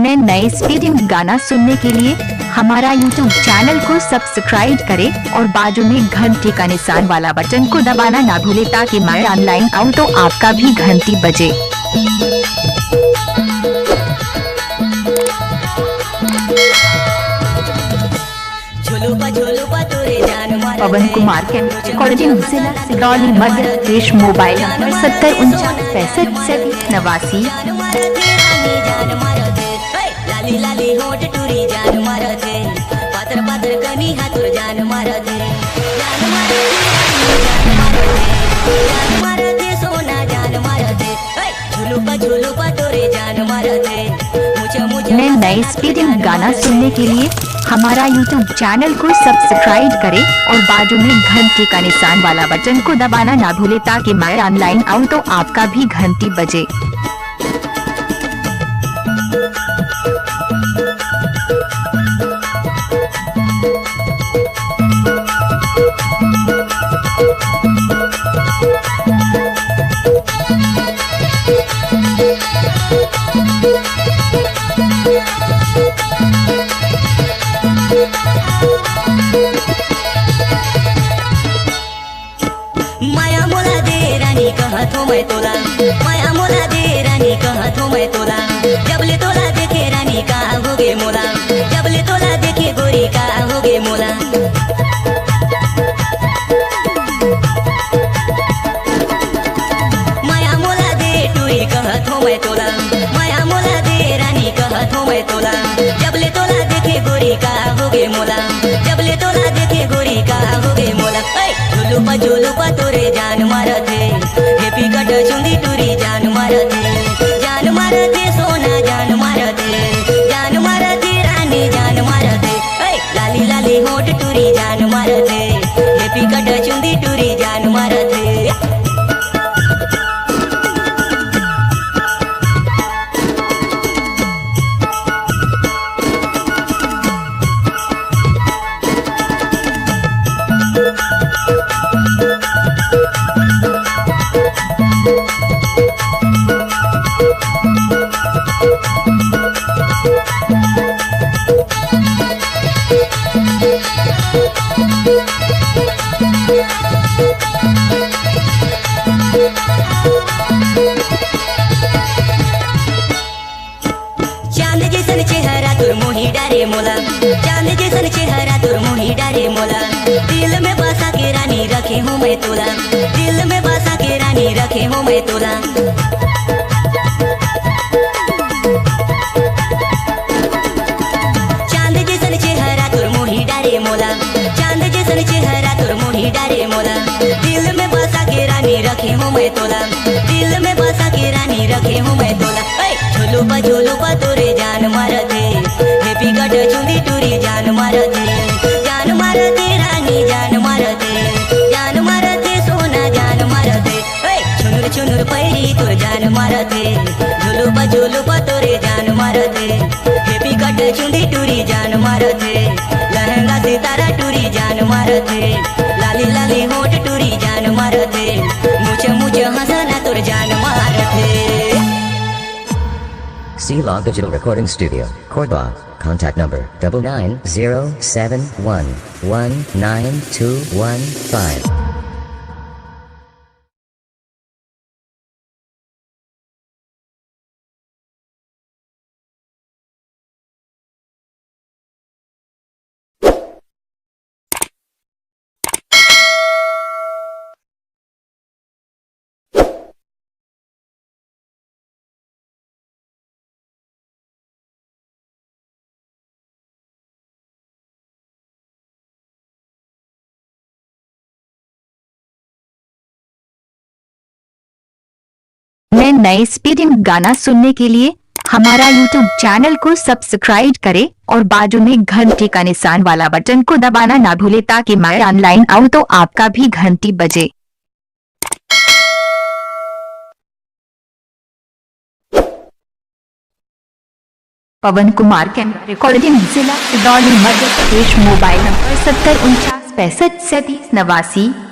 नए नए स्पीडिंग गाना सुनने के लिए हमारा YouTube चैनल को सब्सक्राइब करें और बाजू में घंटी का निशान वाला बटन को दबाना ना भूले ताकि मैं ऑनलाइन आऊँ तो आपका भी घंटी बजे। पवन कुमार के रिकॉर्डिंग जिला सिरौली मध्य प्रदेश। Mobile number 7049653789। लाली लाली होट टूरी जान मारते, पातर पातर कनी हाथुर जान मारते, जान मारते सोना जान मारते, झुलुपा तोरे जान मारते। नए नए स्पीडिंग गाना सुनने के लिए हमारा YouTube चैनल को सब्सक्राइब करें और बाजू में घंटी का निशान वाला बटन को दबाना ना भूले ताकि मैं ऑनलाइन आऊँ तो आपका भी घंटी बजे। माया मोला दे रानी कहत हो मैं तोला, माया मोला दे रानी कहत हो मैं तोला, जबले तोला देखे रानी का होगे मोला, जबले तोला देखे गोरी का होगे मोला। माया मोला दे टूरी कहत हो मैं तोला, माया मोला दे रानी कहत हो मैं तोला, जबले तोला देखे गोरी का होगे मोला, जबले तोला देखे गोरी का होगे मोला। झुलुपा तोरे जान मारते, हेपी कट चुंदी टूरी जान मारते सोना जान मारते रानी जान मारते, लाली लाली होट टूरी जान मारते, हेपी कट चुंदी टूरी जान मारते। चांद जैसन चेहरा तोर मोही डारे मोला, चांद जैसन चेहरा तोर मोही डारे मोला, दिल में बसा के रानी रखे हूँ मैं तोला, दिल में बसा के रानी रखे हूँ मैं तोला। चांद जैसन चेहरा तोर मोही डारे मोला, चांद जैसन चेहरा तोर मोही डारे मोला, दिल में बसा के रानी रखे हूँ मैं तोला, दिल में बसा के रानी रखे हूँ मैं तोला। झुलुपा तोरे जान मारते, हेपी कट चुंदी टूरी जान मारते रानी जान मारते सोना जान मारते, चुनुर पैरी तोर जान मारते, झुलुपा तोरे जान मारते, हेपी कट चुंदी टूरी जान मारते, लहंगा सितारा टूरी जान मारते, लाली लाली होट टूरी जान मारते, मुझे हंसना तोर जान मारते। C-Log Digital Recording Studio, Cordoba. Contact number 9907119215. नए नए स्पीडिंग गाना सुनने के लिए हमारा YouTube चैनल को सब्सक्राइब करें और बाजू में घंटी का निशान वाला बटन को दबाना ना भूले ताकि मैं ऑनलाइन आऊँ तो आपका भी घंटी बजे। पवन कुमार के रिकॉर्डिंग जिला सिरौली मध्य प्रदेश। Mobile number 7049653789।